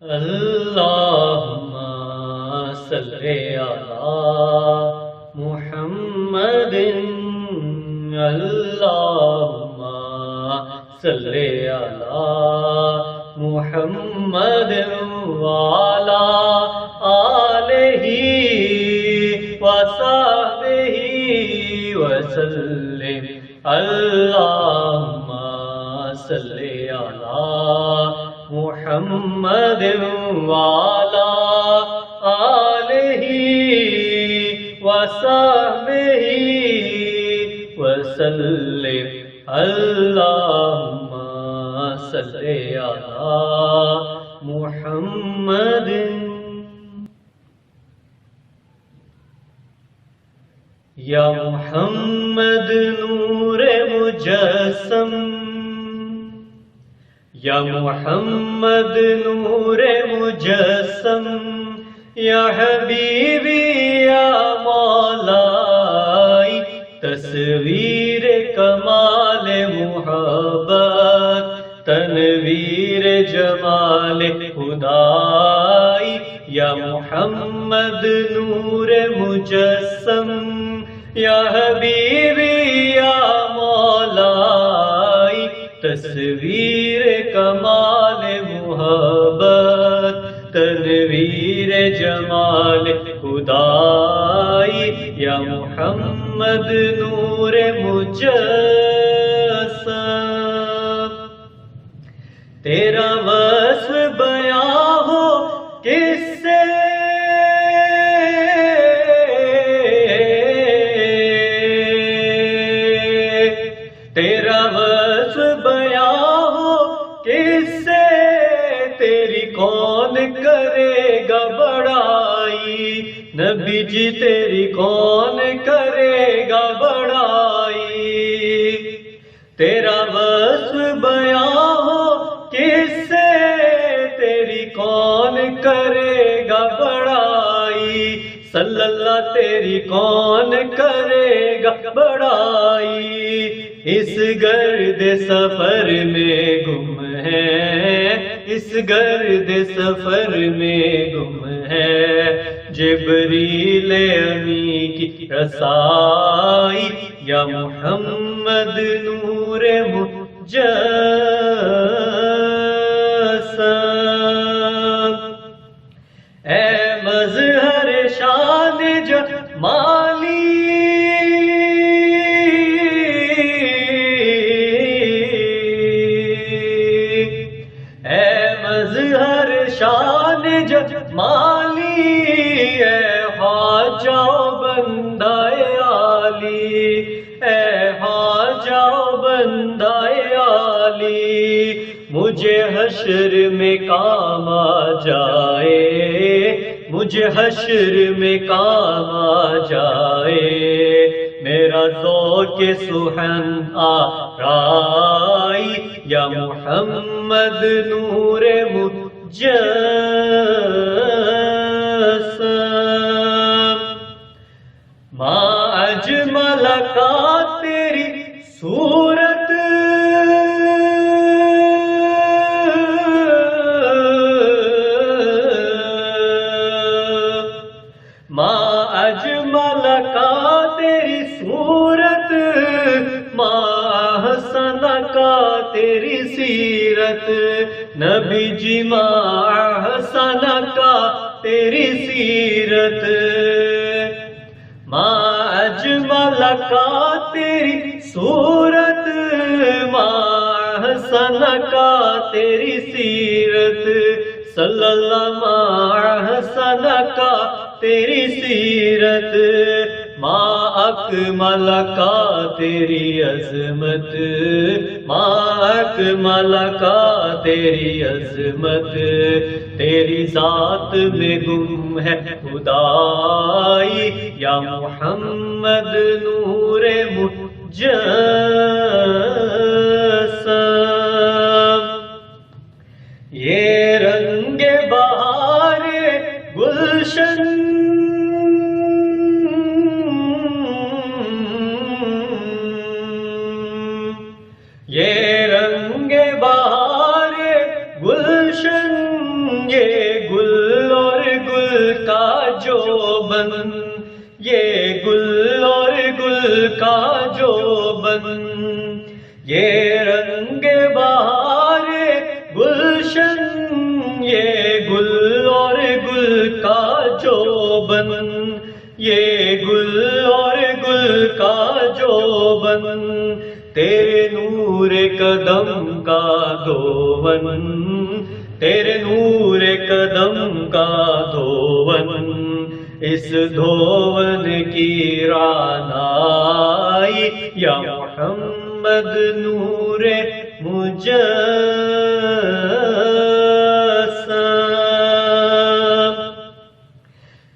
اللہم صلی علی محمد اللہم صلی علی محمد وعلی آلہ وصحبہ وسلم اللہم صلی علی محمد وعلی آلہ وصحبہ وسلم اللہم صلی علی محمد. یا محمد نور مجسم، یا محمد نور مجسم، یا حبیبی یا مولائی، تصویر کمال محبت، تنویر جمال خدائی. یا محمد نور مجسم، یا حبیبی یا مولائی، تصویر کمال محبت، تنویر جمال خدائی. یا محمد نور مجسم، تیرا وصف بیان ہو کس سے، تیرا وصف بیان ہو کس سے، تیری کون کرے گا بڑائی، نبی جی تیری کون کرے گا بڑائی. تیرا وصف بیان ہو کس سے، تیری کون کرے گا بڑائی، صلی اللہ تیری کون کرے گا بڑائی. اس گرد سفر میں گم ہے، اس گرد سفر میں گم ہے، جبریل امی کی رسائی. یا محمد نور مجسم، اے مظہر شان جمالی، اے مظہر شان جمالی، اے خواجہ بندہ عالی، اے خواجہ بندہ عالی. مجھے حشر میں کام آ جائے، مجھے حشر میں کام آ جائے، میرا ذوق سخن آرائی. یا محمد نور مجسم، ما اجمل کا تیری صورت، ما اجمل کا تیری صورت، ما احسن کا تیری سیرت، نبی جی ما احسن کا تیری سیرت. ما اجمل کا تیری صورت، ما احسن کا تیری سیرت، صلی اللہ ما احسن کا تیری سیرت. ما اکمل کا تیری عظمت، ما اکمل کا تیری عظمت، تیری ذات میں گم ہے خدائی. یا محمد نور مجسم، یہ رنگ بہار گلشن، یہ رنگ بہار گلشن، یہ بن، یہ گل اور گل کا جو بن، یہ رنگ بہار گلشن، یہ گل اور گل کا جو بن، یہ گل اور گل کا جو بن، تیرے نور قدم کا دھون، تیرے نور قدم کا دھون، اس دھون کی رعنائی یا محمد نور مجسم،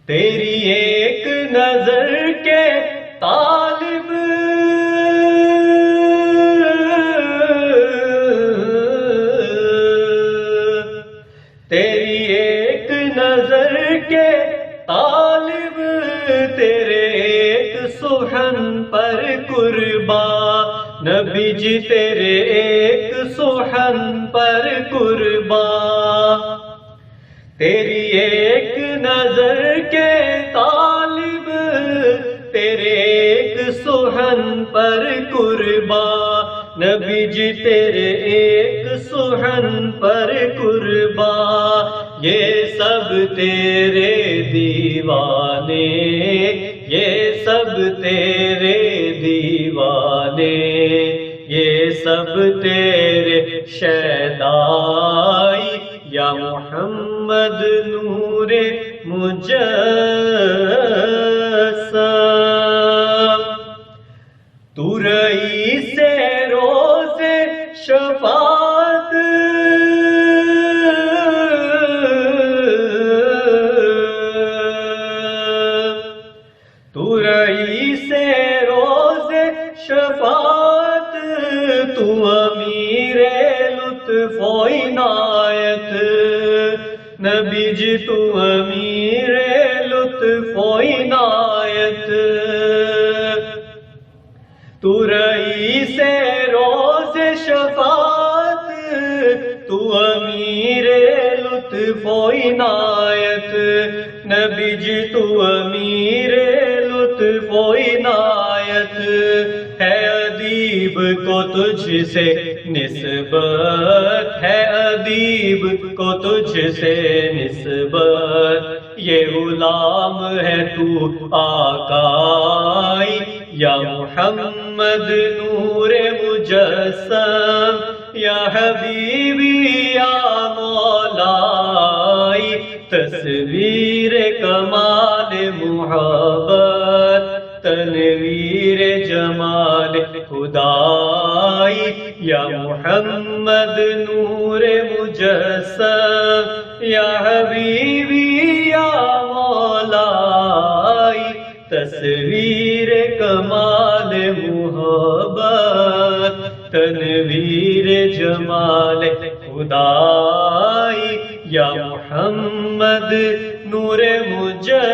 تیری ایک نظر کے طالب، تیری ایک نظر کے طالب، تیرے ایک سخن پر قربان، نبی جی تیرے ایک سخن پر قربان، تیری ایک نظر کے طالب، تیرے ایک سخن پر قربان، نبی جی تیرے ایک سخن پر قربان، یہ سب تیرے دیوانے، یہ سب تیرے دیوانے، یہ سب تیرے شیدائی یا محمد نور مجسم، تو رئیس روز شفاعت، تو رئیس روز شفاعت، تو امیر لطف و عنایت، نبی جی تو امیر لطف و عنایت، تو رئیس روز شفاعت، تو امیر لطف و عنایت، نبی جی تو امیر لطف و عنایت، ہے ادیب کو تجھ سے نسبت، ہے ادیب کو تجھ سے نسبت، یہ غلام ہے تو آقائی یا محمد نور مجسم، یا حبیبی یا مولائی، تصویر کمال محبت، تنویر جمال خدائی یا محمد نور مجسم، یا حبیبی یا مولائی، تصویر کمال محبت، تنویر جمال خدائی یا محمد نور مجسم۔